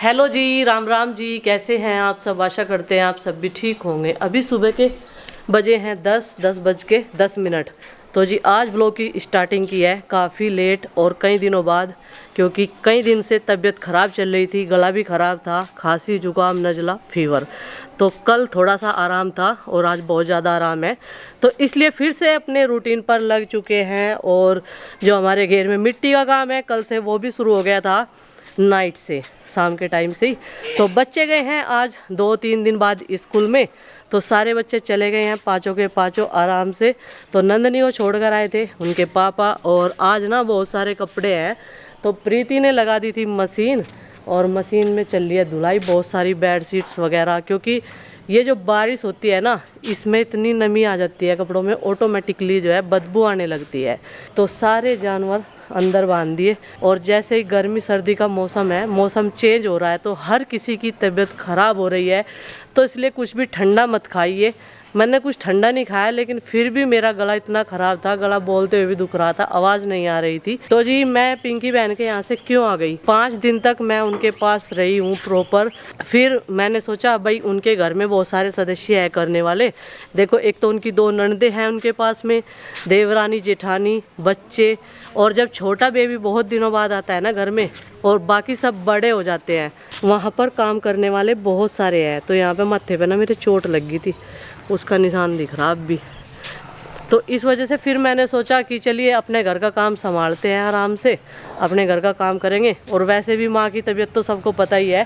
Hello जी, राम राम जी। कैसे हैं आप सब? आशा करते हैं आप सब भी ठीक होंगे। अभी सुबह के बजे हैं 10:10 तो जी आज व्लॉग की स्टार्टिंग की है काफ़ी लेट और कई दिनों बाद, क्योंकि कई दिन से तबीयत ख़राब चल रही थी, गला भी ख़राब था, खांसी जुकाम नज़ला फीवर। तो कल थोड़ा सा आराम था और आज बहुत ज़्यादा आराम है, तो इसलिए फिर से अपने रूटीन पर लग चुके हैं। और जो हमारे घेर में मिट्टी का काम है, कल से वो भी शुरू हो गया था, नाइट से, शाम के टाइम से ही। तो बच्चे गए हैं आज 2-3 दिन बाद स्कूल में, तो सारे बच्चे चले गए हैं पाँचों के पाँचों आराम से। तो नंदनी को छोड़ कर आए थे उनके पापा, और आज ना बहुत सारे कपड़े हैं, तो प्रीति ने लगा दी थी मशीन, और मशीन में चल रही है धुलाई बहुत सारी बेड शीट्स वगैरह। क्योंकि ये जो बारिश होती है ना, इसमें इतनी नमी आ जाती है कपड़ों में, ऑटोमेटिकली जो है बदबू आने लगती है। तो सारे जानवर अंदर बांध दिए, और जैसे ही गर्मी सर्दी का मौसम है, मौसम चेंज हो रहा है, तो हर किसी की तबीयत ख़राब हो रही है। तो इसलिए कुछ भी ठंडा मत खाइए। मैंने कुछ ठंडा नहीं खाया, लेकिन फिर भी मेरा गला इतना ख़राब था, गला बोलते हुए भी दुख रहा था, आवाज़ नहीं आ रही थी। तो जी मैं पिंकी बहन के यहाँ से क्यों आ गई, 5 दिन तक मैं उनके पास रही हूँ प्रॉपर। फिर मैंने सोचा भाई उनके घर में बहुत सारे सदस्य हैं करने वाले। देखो, एक तो उनकी 2 ननदे हैं उनके पास में, देवरानी जेठानी, बच्चे, और जब छोटा बेबी बहुत दिनों बाद आता है ना घर में, और बाकी सब बड़े हो जाते हैं, वहाँ पर काम करने वाले बहुत सारे हैं। तो यहाँ पे माथे पे ना मेरे चोट लग गई थी, उसका निशान दिख रहा अब भी। तो इस वजह से फिर मैंने सोचा कि चलिए अपने घर का काम संभालते हैं, आराम से अपने घर का काम करेंगे। और वैसे भी माँ की तबीयत तो सबको पता ही है,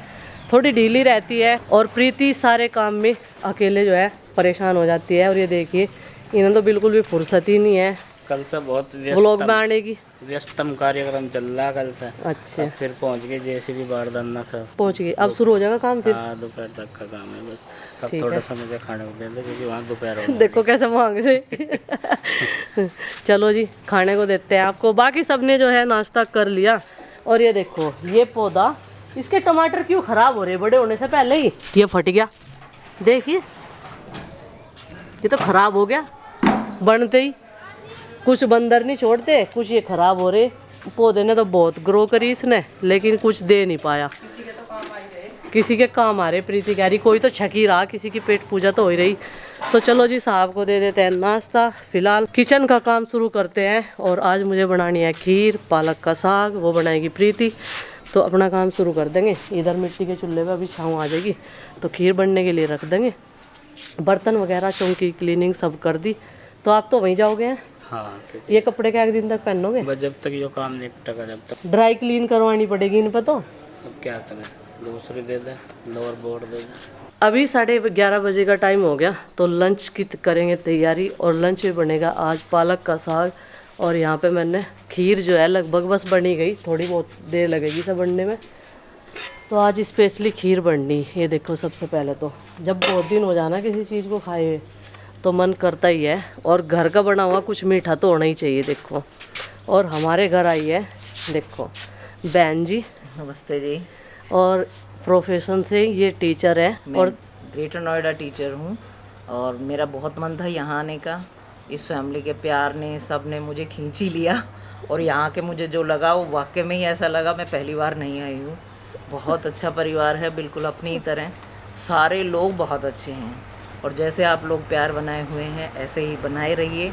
थोड़ी ढीली रहती है, और प्रीति सारे काम में अकेले जो है परेशान हो जाती है। और ये देखिए, इन्हें तो बिल्कुल भी फुर्सत ही नहीं है कल से बहुत व्लॉग में आने की। व्यस्तम कार्यक्रम चल रहा है कल से। अच्छा, अब फिर पहुंच गए जेसीबी बारदाना सब पहुँच गई, अब शुरू हो जाएगा काम फिर। हाँ, दोपहर तक का काम है बस। अब ठीक थोड़ा है। सा मुझे खाने को दे दे, क्योंकि वहाँ दोपहर हो देखो कैसे मांग रहे। चलो जी खाने को देते हैं आपको। बाकी सबने जो है नाश्ता कर लिया। और ये देखो, ये पौधा, इसके टमाटर क्यों खराब हो रहे बड़े होने से पहले ही? ये फट गया, देखिए ये तो खराब हो गया बनते ही। कुछ बंदर नहीं छोड़ते, कुछ ये खराब हो रहे। पौधे ने तो बहुत ग्रो करी इसने, लेकिन कुछ दे नहीं पाया। किसी के काम आ रहे, प्रीति कह रही कोई तो छकी रहा, किसी की पेट पूजा तो हो ही रही। तो चलो जी साहब को दे देते हैं नाश्ता। फिलहाल किचन का काम शुरू करते हैं। और आज मुझे बनानी है खीर, पालक का साग, वो बनाएगी प्रीति। तो अपना काम शुरू कर देंगे। इधर मिट्टी के चूल्हे पर अभी छाँव आ जाएगी, तो खीर बनने के लिए रख देंगे। बर्तन वगैरह चौकी क्लीनिंग सब कर दी। तो आप तो वहीं जाओगे हैं? हाँ, ये कपड़े क्या एक दिन तक पहनोगे? बस जब तक ये काम निपटेगा, जब तक। ड्राई क्लीन करवानी पड़ेगी इन पर। तो अब क्या करें, दूसरी दे दे, लोअर बोर्ड दे दे। अभी 11:30 बजे का टाइम हो गया, तो लंच की करेंगे तैयारी। और लंच में बनेगा आज पालक का साग। और यहाँ पे मैंने खीर जो है लगभग बस बनी गई, थोड़ी बहुत देर लगेगी सब बनने में। तो आज स्पेशली खीर बननी। ये देखो, सबसे पहले तो जब बहुत दिन हो जाना किसी चीज़ को खाए हुए, तो मन करता ही है। और घर का बना हुआ कुछ मीठा तो होना ही चाहिए। देखो, और हमारे घर आई है, देखो बहन जी। नमस्ते जी। और प्रोफेशन से ये टीचर है, और ग्रेटर नोएडा टीचर हूँ। और मेरा बहुत मन था यहाँ आने का। इस फैमिली के प्यार ने, सब ने मुझे खींच ही लिया। और यहाँ के मुझे जो लगा, वो वाकई में ही ऐसा लगा मैं पहली बार नहीं आई हूँ। बहुत अच्छा परिवार है, बिल्कुल अपनी ही तरह। सारे लोग बहुत अच्छे हैं, और जैसे आप लोग प्यार बनाए हुए हैं ऐसे ही बनाए रहिए,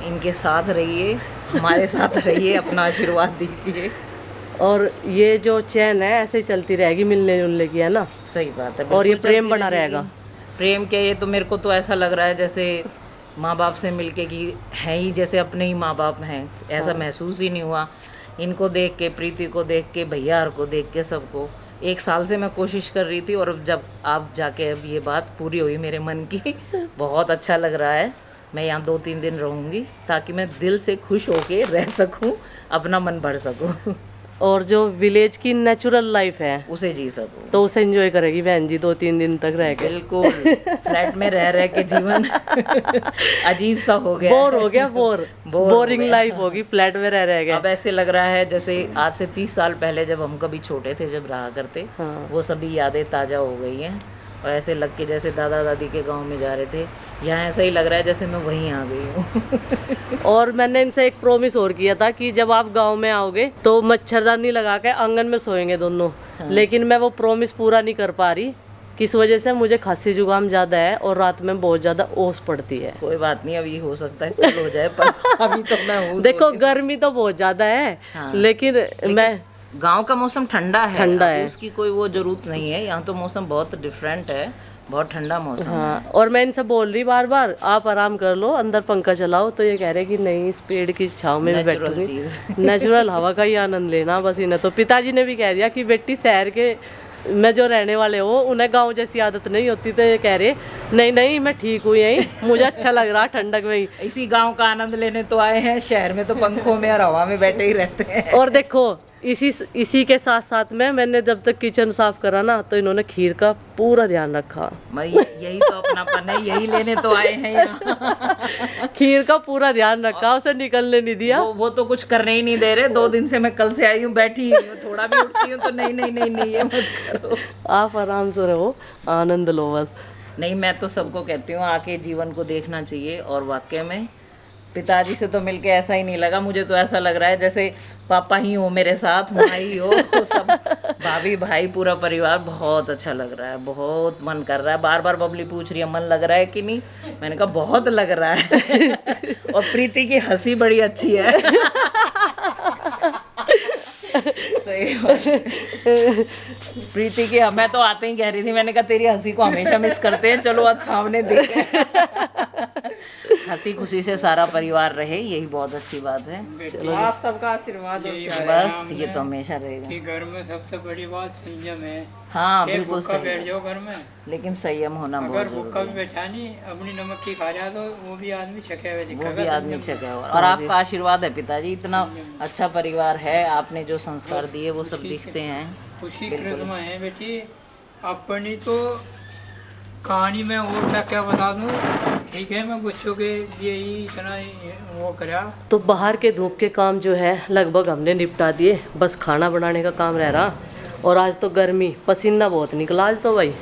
इनके साथ रहिए, हमारे साथ रहिए, अपना आशीर्वाद दीजिए। और ये जो चैन है ऐसे ही चलती रहेगी, मिलने जुलने की, है ना? सही बात है। और ये बिल्कुल प्रेम चलती बना रहेगी। रहेगा। प्रेम क्या, ये तो मेरे को तो ऐसा लग रहा है जैसे माँ बाप से मिलके कि हैं ही, जैसे अपने ही माँ बाप हैं, ऐसा महसूस ही नहीं हुआ। इनको देख के, प्रीति को देख के, भैया को देख के, सबको 1 साल से मैं कोशिश कर रही थी, और अब जब आप जाके अब ये बात पूरी हुई मेरे मन की, बहुत अच्छा लग रहा है। मैं यहाँ 2-3 दिन रहूँगी, ताकि मैं दिल से खुश होके रह सकूँ, अपना मन भर सकूँ। और जो विलेज की नेचुरल लाइफ है उसे जी सकूँ, तो उसे एंजॉय करेगी बहन जी 2-3 दिन तक रह के। बिल्कुल। फ्लैट में रह के जीवन अजीब सा हो गया, बोर हो गया, बोरिंग गया। लाइफ होगी फ्लैट में रह के। अब ऐसे लग रहा है जैसे आज से 30 साल पहले जब हम कभी छोटे थे, जब रहा करते, हाँ। वो सभी यादें ताज़ा हो गई हैं। और ऐसे लग के जैसे दादा दादी के गांव में जा रहे थे। यहाँ ऐसा ही लग रहा है जैसे मैं वहीं आ गई हूँ। और मैंने इनसे एक प्रॉमिस और किया था कि जब आप गांव में आओगे तो मच्छरदानी लगा के आंगन में सोएंगे दोनों। लेकिन मैं वो प्रॉमिस पूरा नहीं कर पा रही, किस वजह से मुझे खांसी जुकाम ज़्यादा है और रात में बहुत ज़्यादा ओस पड़ती है। कोई बात नहीं, अभी हो सकता है कल हो जाए, पर अभी तो मैं हूँ। देखो गर्मी तो बहुत ज़्यादा है, लेकिन मैं गांव का मौसम ठंडा है, ठंडा अब है। उसकी कोई वो जरूरत नहीं है। यहाँ तो मौसम बहुत डिफरेंट है, बहुत ठंडा मौसम है। हाँ, और मैं इनसे बोल रही बार बार आप आराम कर लो, अंदर पंखा चलाओ, तो ये कह रहे कि नहीं इस पेड़ की छांव में भी नेचुरल बैठूंगी, चीज। नेचुरल हवा का ही आनंद लेना बस इन्हें। तो पिताजी ने भी कह दिया कि बेटी शहर के में जो रहने वाले हो उन्हें गांव जैसी आदत नहीं होती, तो ये कह रहे नहीं नहीं मैं ठीक हूँ यहीं, मुझे अच्छा लग रहा ठंडक में ही। इसी गांव का आनंद लेने तो आए हैं, शहर में तो पंखों में और हवा में बैठे ही रहते हैं। और देखो इसी के साथ साथ में मैंने जब तक किचन साफ करा ना तो इन्होंने खीर का पूरा ध्यान रखा। यही तो अपनापन है, यही लेने तो आए हैं यहाँ। खीर का पूरा ध्यान रखा, उसे निकलने नहीं दिया। वो तो कुछ करने ही नहीं दे रहे। 2 दिन से मैं कल से आई हूँ, बैठी हुई हूँ, थोड़ा भी उठती हूँ तो नहीं नहीं नहीं नहीं ये मत करो। आप आराम से रहो, आनंद लो बस। नहीं, मैं तो सबको कहती हूँ आके जीवन को देखना चाहिए। और वाकई में पिताजी से तो मिलके ऐसा ही नहीं लगा, मुझे तो ऐसा लग रहा है जैसे पापा ही हो मेरे साथ, माँ ही हो, सब भाभी भाई पूरा परिवार। बहुत अच्छा लग रहा है, बहुत मन कर रहा है। बार बार बबली पूछ रही है मन लग रहा है कि नहीं, मैंने कहा बहुत लग रहा है। और प्रीति की हंसी बड़ी अच्छी है। सही बात। प्रीति की मैं तो आते ही कह रही थी, मैंने कहा तेरी हंसी को हमेशा मिस करते हैं, चलो आज सामने देखें। हंसी खुशी से सारा परिवार रहे, यही बहुत अच्छी बात है। चलो आप सबका आशीर्वाद और बस ये तो हमेशा रहेगा। कि घर में सबसे बड़ी बात संयम है। हाँ एक बिल्कुल भूखा सही, बैठ जाओ घर में, लेकिन संयम होना अगर बहुत भूखा जरूरी भी है। बैठा नहीं अपनी नमक की खा रहा तो वो भी आदमी छके हुए वो दिखेगा। भी आदमी छका हुआ। और आपका आशीर्वाद है पिताजी, इतना अच्छा परिवार है, आपने जो संस्कार दिए वो सब दिखते हैं। उसकी कृतमा है बेटी। अपनी तो कहानी में और मैं क्या बता दूं, ठीक है मैं बच्चों के लिए ही इतना ही वो करा। तो बाहर के धूप के काम जो है लगभग हमने निपटा दिए, बस खाना बनाने का काम रह रहा। और आज तो गर्मी, पसीना बहुत निकला आज तो भाई,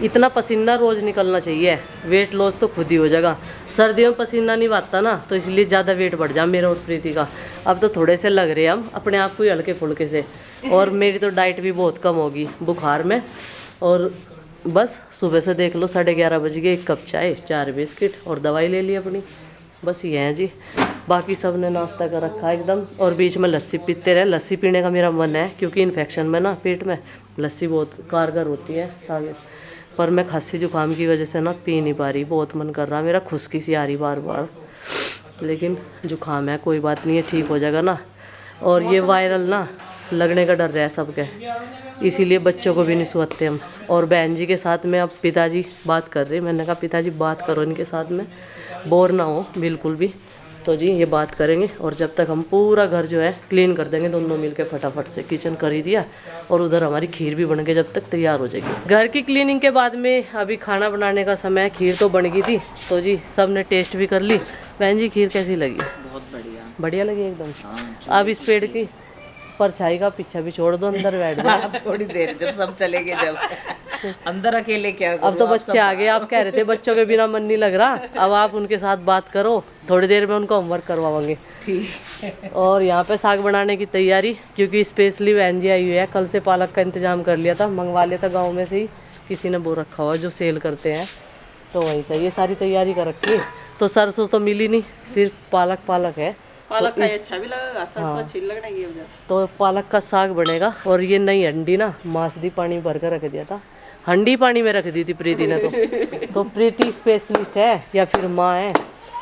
इतना पसीना रोज़ निकलना चाहिए, वेट लॉस तो खुद ही हो जाएगा। सर्दियों में पसीना नहीं आता ना तो इसलिए ज़्यादा वेट बढ़ जा मेरा और प्रीति का। अब तो थोड़े से लग रहे हैं हम अपने आप को ही हल्के फुल्के से। और मेरी तो डाइट भी बहुत कम होगी बुखार में। और बस सुबह से देख लो 11:30 बज गए, 1 कप चाय, 4 बिस्किट और दवाई ले ली अपनी, बस ये है जी। बाकी सब ने नाश्ता कर रखा है एकदम। और बीच में लस्सी पीते रहे, लस्सी पीने का मेरा मन है क्योंकि इन्फेक्शन में ना पेट में लस्सी बहुत कारगर होती है ताकत। पर मैं खांसी जुकाम की वजह से ना पी नहीं पा रही, बहुत मन कर रहा मेरा, खुश्की सी आ रही बार बार। लेकिन जुकाम है, कोई बात नहीं है, ठीक हो जाएगा ना। और ये वायरल ना लगने का डर रहा है सबके, इसीलिए बच्चों को भी नहीं सुलाते हम। और बहन जी के साथ में अब पिताजी बात कर रहे, मैंने कहा पिताजी बात करो इनके साथ में, बोर ना हो बिल्कुल भी। तो जी ये बात करेंगे और जब तक हम पूरा घर जो है क्लीन कर देंगे दोनों मिलके फटाफट से। किचन कर ही दिया और उधर हमारी खीर भी बन के जब तक तैयार हो जाएगी। घर की क्लीनिंग के बाद में अभी खाना बनाने का समय, खीर तो बन गई थी तो जी सब ने टेस्ट भी कर ली। बहन जी खीर कैसी लगी? बहुत बढ़िया, बढ़िया लगी एकदम। अब इस पेड़ की परछाई का पीछा भी छोड़ दो, अंदर बैठ दो थोड़ी देर, जब सब चले गए, जब अंदर अकेले क्या करूं? अब तो बच्चे आ गए, आप कह रहे थे बच्चों के बिना मन नहीं लग रहा, अब आप उनके साथ बात करो, थोड़ी देर में उनको होमवर्क करवाएंगे। ठीक। और यहाँ पे साग बनाने की तैयारी, क्योंकि स्पेशली बहन जी आई हुई है, कल से पालक का इंतजाम कर लिया था, मंगवा लिया था गाँव में से ही, किसी ने वो रखा हुआ जो सेल करते हैं, तो वहीं से ये सारी तैयारी कर रखी। तो सरसों तो मिली नहीं, सिर्फ पालक है। पालक का अच्छा भी लगेगा, सरसों अच्छी लगना ये वजह। तो पालक का साग बनेगा। और ये नई हंडी ना मासदी पानी भर कर रख दिया था, हंडी पानी में रख दी थी प्रीति ने। तो प्रीति स्पेशलिस्ट है या फिर माँ है।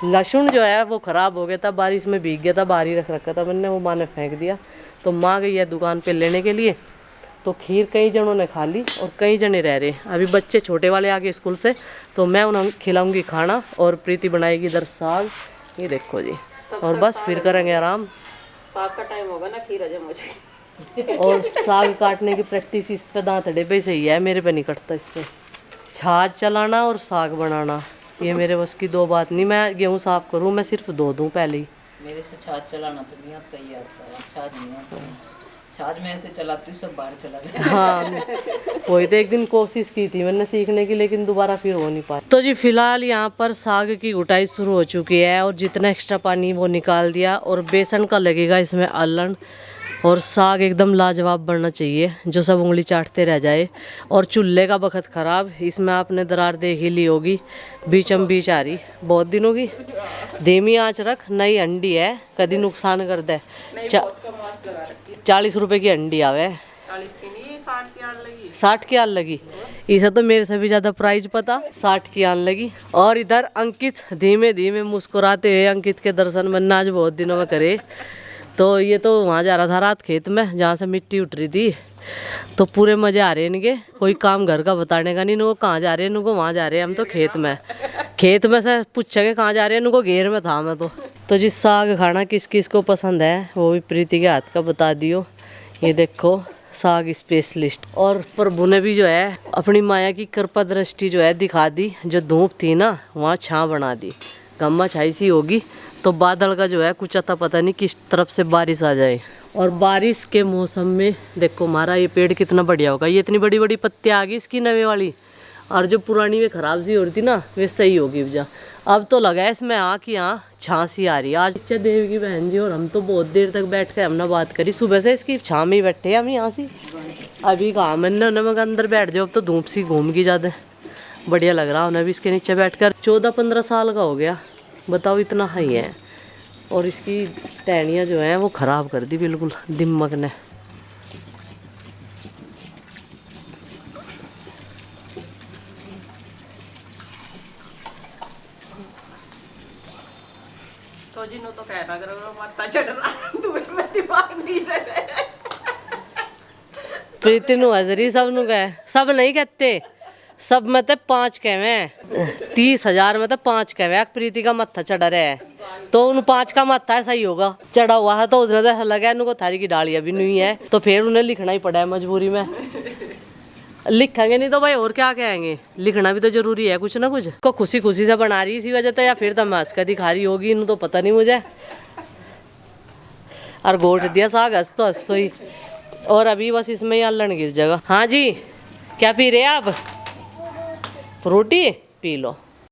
लहसुन जो है वो ख़राब हो गया था, बारिश में भीग गया था, बाहर ही रख रखा था मैंने, वो माँ ने फेंक दिया। तो माँ गई है दुकान पे लेने के लिए। तो खीर कई जनों ने खा ली और कई जने रह रहे। अभी बच्चे छोटे वाले आ गए स्कूल से, तो मैं उन्हें खिलाऊंगी खाना और प्रीति बनाएगी इधर साग, ये देखो जी। और बस फिर करेंगे आराम। साग का टाइम होगा ना, खीर हजम हो जाएगी। और साग काटने की प्रैक्टिस इस पे दांतड़े पे सही है, मेरे पे नहीं कटता इससे। छाछ चलाना और साग बनाना ये मेरे बस की दो बात नहीं। मैं गेहूँ साफ करूँ, मैं सिर्फ धो दूँ पहले ही। मेरे से छाछ चलाना तो नहीं आता, ये आता है, छाछ नहीं आता है। छाछ में ऐसे चलाती हूँ सब बाहर चला जाए। हाँ वही तो एक दिन कोशिश की थी मैंने सीखने की, लेकिन दोबारा फिर हो नहीं पाई। तो जी फिलहाल यहाँ पर साग की उठाई शुरू हो चुकी है और जितना एक्स्ट्रा पानी वो निकाल दिया, और बेसन का लगेगा इसमें अल्लन। और साग एकदम लाजवाब बनना चाहिए जो सब उंगली चाटते रह जाए। और चूल्हे का बखत ख़राब, इसमें आपने दरार देख ही ली होगी, बीचम बीच आ रही बहुत दिनों की। धीमी आंच रख, नई अंडी है कभी नुकसान कर दे। 40 रुपए की अंडी आवे, 40 की नहीं 60 की आने लगी। 60 की आन लगी। इसे तो मेरे से भी ज़्यादा प्राइस पता, 60 की आन लगी। और इधर अंकित धीमे धीमे मुस्कुराते हुए, अंकित के दर्शन मैंने आज बहुत दिनों में करे। तो ये तो वहाँ जा रहा था रात खेत में जहाँ से मिट्टी उठ रही थी, तो पूरे मज़े आ रहे हैं इनके। कोई काम घर का बताने का नहीं, इनको कहाँ जा रहे हैं, इनको वहाँ जा रहे हैं, हम तो खेत में से पूछेंगे कहाँ जा रहे हैं, इनको घेर में था मैं तो जी साग खाना किस किस को पसंद है वो भी प्रीति के हाथ का बता दियो। ये देखो साग स्पेशलिस्ट। और प्रभु ने भी जो है अपनी माया की कृपा दृष्टि जो है दिखा दी, जो धूप थी ना वहाँ छाँव बना दी। गम्मा छाई सी होगी तो बादल का जो है कुछ आता पता नहीं किस तरफ से बारिश आ जाए। और बारिश के मौसम में देखो हमारा ये पेड़ कितना बढ़िया होगा। ये इतनी बड़ी बड़ी पत्तियाँ आ गई इसकी नवे वाली, और जो पुरानी वे खराब सी हो रही थी ना वे सही होगी वजह। अब तो लगा है इसमें यहाँ छाँसी आ रही है। आज अच्छा देव की बहन जी और हम तो बहुत देर तक बैठ के हमने बात करी, सुबह से इसकी छाँ में ही बैठे हम यहाँ से। अभी कहा मैंने उन्हें अंदर बैठ जाओ, अब तो धूप सी घूम की ज़्यादा बढ़िया लग रहा। उन्हें भी इसके नीचे बैठ कर 14-15 साल का हो गया, बताओ इतना हाई है। और इसकी टहनियाँ जो हैं वो ख़राब कर दी बिल्कुल दिमाग ने। तो जिन्हों तो कहना करो माता चढ़ रहा दूर में दिमाग नहीं रहे। प्रीति नु हजरी सब नु कहे, सब नहीं कहते, सब में तो 5 कहवे, 30,000 में तो 5 कहवे। प्रीति का मत्था चढ़ा रहा है तो उन 5 का मत्था सही होगा चढ़ा हुआ है, तो उसने तो लगा इनको थारी की डालियाँ भी नहीं है, तो फिर उन्हें लिखना ही पड़ा है मजबूरी में। लिखेंगे नहीं तो भाई और क्या कहेंगे, लिखना भी तो जरूरी है कुछ ना कुछ। को खुशी खुशी से बना रही इसी वजह से, या फिर तो मैं हंस कर दिखा रही होगी, इन्हें तो पता नहीं मुझे। और घोट दिया साग हंस तो ही। और अभी बस इसमें ही अल्लन गिर जाएगा। हाँ जी क्या पी रहे हैं आप? Frooti P low.